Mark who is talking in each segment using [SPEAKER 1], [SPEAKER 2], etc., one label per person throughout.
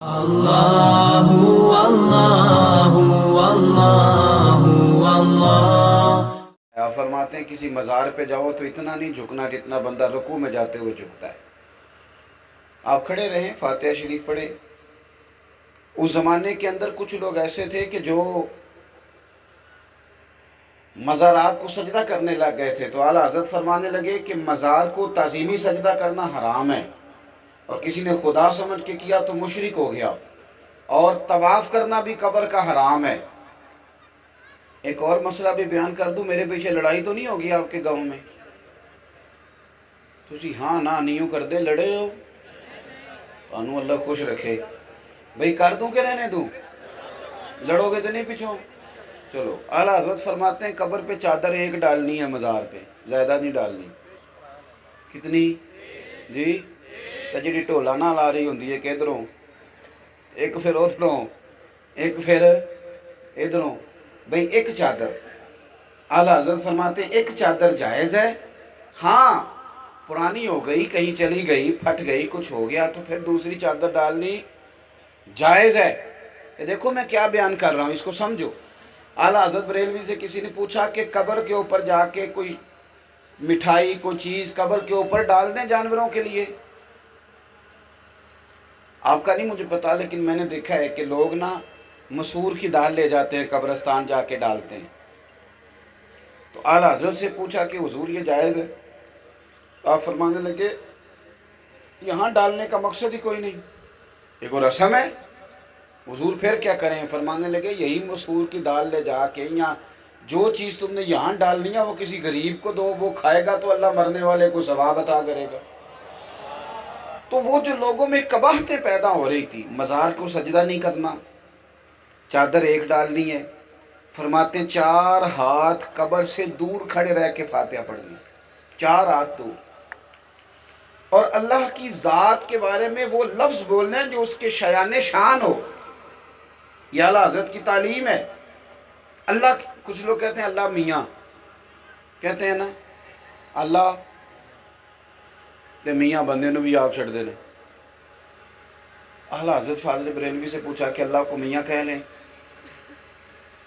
[SPEAKER 1] اللہ اللہ اللہ اللہ۔
[SPEAKER 2] آپ فرماتے ہیں کسی مزار پہ جاؤ تو اتنا نہیں جھکنا جتنا بندہ رکوع میں جاتے ہوئے جھکتا ہے۔ آپ کھڑے رہیں، فاتحہ شریف پڑھیں۔ اس زمانے کے اندر کچھ لوگ ایسے تھے کہ جو مزارات کو سجدہ کرنے لگ گئے تھے، تو اعلیٰ حضرت فرمانے لگے کہ مزار کو تعظیمی سجدہ کرنا حرام ہے، اور کسی نے خدا سمجھ کے کیا تو مشرک ہو گیا، اور طواف کرنا بھی قبر کا حرام ہے۔ ایک اور مسئلہ بھی بیان کر دوں، میرے پیچھے لڑائی تو نہیں ہوگی آپ کے گاؤں میں؟ تو جی ہاں نہ نیوں کر دے، لڑے ہو انو اللہ خوش رکھے۔ بھئی کر دوں کہ رہنے دوں؟ لڑو گے تو نہیں پچھوں؟ چلو، اعلیٰ حضرت فرماتے ہیں قبر پہ چادر ایک ڈالنی ہے، مزار پہ زیادہ نہیں ڈالنی۔ کتنی جی؟ تو جی ٹولا نہ لا رہی ہوندی ہے کہ ادھروں ایک پھر ادھروں ایک پھر ادھروں، بھئی ایک چادر۔ اعلیٰ حضرت فرماتے ہیں ایک چادر جائز ہے، ہاں پرانی ہو گئی، کہیں چلی گئی، پھٹ گئی، کچھ ہو گیا تو پھر دوسری چادر ڈالنی جائز ہے۔ یہ دیکھو میں کیا بیان کر رہا ہوں، اس کو سمجھو۔ اعلیٰ حضرت بریلوی سے کسی نے پوچھا کہ قبر کے اوپر جا کے کوئی مٹھائی کوئی چیز قبر کے اوپر ڈال دیں جانوروں کے لیے؟ آپ کا نہیں مجھے پتا، لیکن میں نے دیکھا ہے کہ لوگ نا مسور کی دال لے جاتے ہیں قبرستان جا کے ڈالتے ہیں۔ تو اعلیٰ حضرت سے پوچھا کہ حضور یہ جائز ہے؟ آپ فرمانے لگے یہاں ڈالنے کا مقصد ہی کوئی نہیں، یہ کوئی رسم ہے؟ حضور پھر کیا کریں؟ فرمانے لگے یہی مسور کی دال لے جا کے یا جو چیز تم نے یہاں ڈالنی ہے وہ کسی غریب کو دو، وہ کھائے گا تو اللہ مرنے والے کو ثواب عطا کرے گا۔ تو وہ جو لوگوں میں قباحتیں پیدا ہو رہی تھی، مزار کو سجدہ نہیں کرنا، چادر ایک ڈالنی ہے، فرماتے ہیں 4 ہاتھ قبر سے دور کھڑے رہ کے فاتحہ پڑھنی، 4 ہاتھ دور، اور اللہ کی ذات کے بارے میں وہ لفظ بولنے جو اس کے شایان شان ہو۔ یہ اعلیٰ حضرت کی تعلیم ہے۔ اللہ، کچھ لوگ کہتے ہیں اللہ میاں کہتے ہیں نا، اللہ تے میاں بندے نو بھی آپ چھڑ دے لیں۔ اعلیٰ حضرت فاضل بریلوی سے پوچھا کہ اللہ کو میاں کہہ لیں؟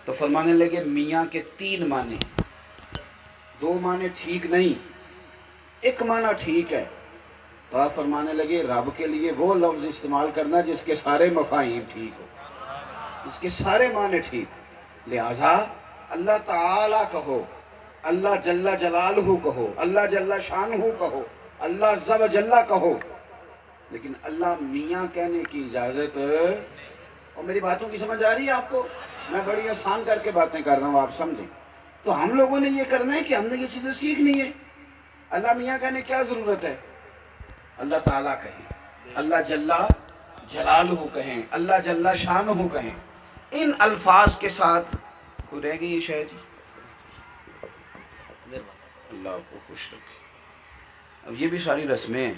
[SPEAKER 2] تو فرمانے لگے میاں کے 3 معنی، 2 معنی ٹھیک نہیں، ایک معنی ٹھیک ہے۔ تو آپ فرمانے لگے رب کے لیے وہ لفظ استعمال کرنا جس کے سارے مفاہیم ٹھیک ہو، اس کے سارے معنی ٹھیک۔ لہذا اللہ تعالیٰ کہو، اللہ جل جلالہ کہو، اللہ جل شانہ کہو، اللہ عز و جل کہو، لیکن اللہ میاں کہنے کی اجازت، اور میری باتوں کی سمجھ آ رہی ہے آپ کو؟ میں بڑی آسان کر کے باتیں کر رہا ہوں، آپ سمجھیں۔ تو ہم لوگوں نے یہ کرنا ہے کہ ہم نے یہ چیزیں سیکھنی ہے۔ اللہ میاں کہنے کیا ضرورت ہے؟ اللہ تعالیٰ کہیں، اللہ جل جلالہ کہیں، اللہ جل شانہ کہیں، ان الفاظ کے ساتھ۔ کوئی رہ گئی یہ شاید؟ اللہ کو خوش رکھے۔ اب یہ بھی ساری رسمیں ہیں،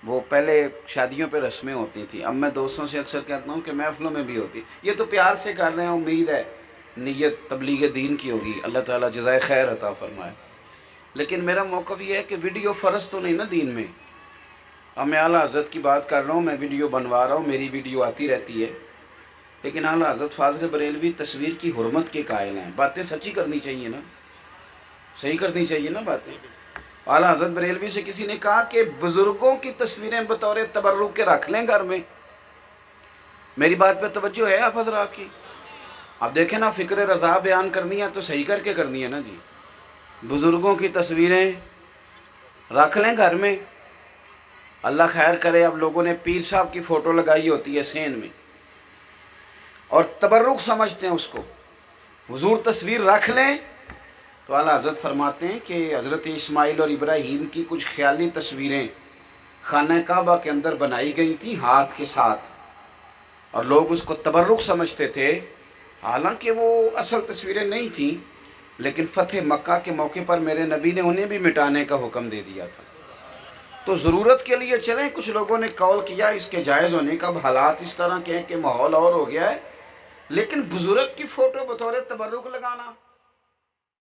[SPEAKER 2] وہ پہلے شادیوں پہ رسمیں ہوتی تھیں، اب میں دوستوں سے اکثر کہتا ہوں کہ محفلوں میں بھی ہوتی۔ یہ تو پیار سے کر رہے ہیں، امید ہے نیت تبلیغ دین کی ہوگی، اللہ تعالیٰ جزائے خیر عطا فرمائے۔ لیکن میرا موقف یہ ہے کہ ویڈیو فرض تو نہیں نا دین میں۔ اب میں اعلیٰ حضرت کی بات کر رہا ہوں، میں ویڈیو بنوا رہا ہوں، میری ویڈیو آتی رہتی ہے، لیکن اعلیٰ حضرت فاضل بریلوی تصویر کی حرمت کے قائل ہیں۔ باتیں سچی کرنی چاہیے نا، صحیح کرنی چاہیے نا باتیں۔ اعلیٰ حضرت بریلوی سے کسی نے کہا کہ بزرگوں کی تصویریں بطور تبرک کے رکھ لیں گھر میں۔ میری بات پہ توجہ ہے آپ حضرات کی؟ اب دیکھیں نا، فکر رضا بیان کرنی ہے تو صحیح کر کے کرنی ہے نا جی۔ بزرگوں کی تصویریں رکھ لیں گھر میں، اللہ خیر کرے۔ اب لوگوں نے پیر صاحب کی فوٹو لگائی ہوتی ہے سین میں، اور تبرک سمجھتے ہیں اس کو۔ حضور تصویر رکھ لیں تو اعلیٰ حضرت فرماتے ہیں کہ حضرت اسماعیل اور ابراہیم کی کچھ خیالی تصویریں خانہ کعبہ کے اندر بنائی گئی تھیں ہاتھ کے ساتھ، اور لوگ اس کو تبرک سمجھتے تھے، حالانکہ وہ اصل تصویریں نہیں تھیں، لیکن فتح مکہ کے موقع پر میرے نبی نے انہیں بھی مٹانے کا حکم دے دیا تھا۔ تو ضرورت کے لیے چلیں، کچھ لوگوں نے قول کیا اس کے جائز ہونے کا، اب حالات اس طرح کے ہیں کہ ماحول اور ہو گیا ہے، لیکن بزرگ کی فوٹو بطور تبرک لگانا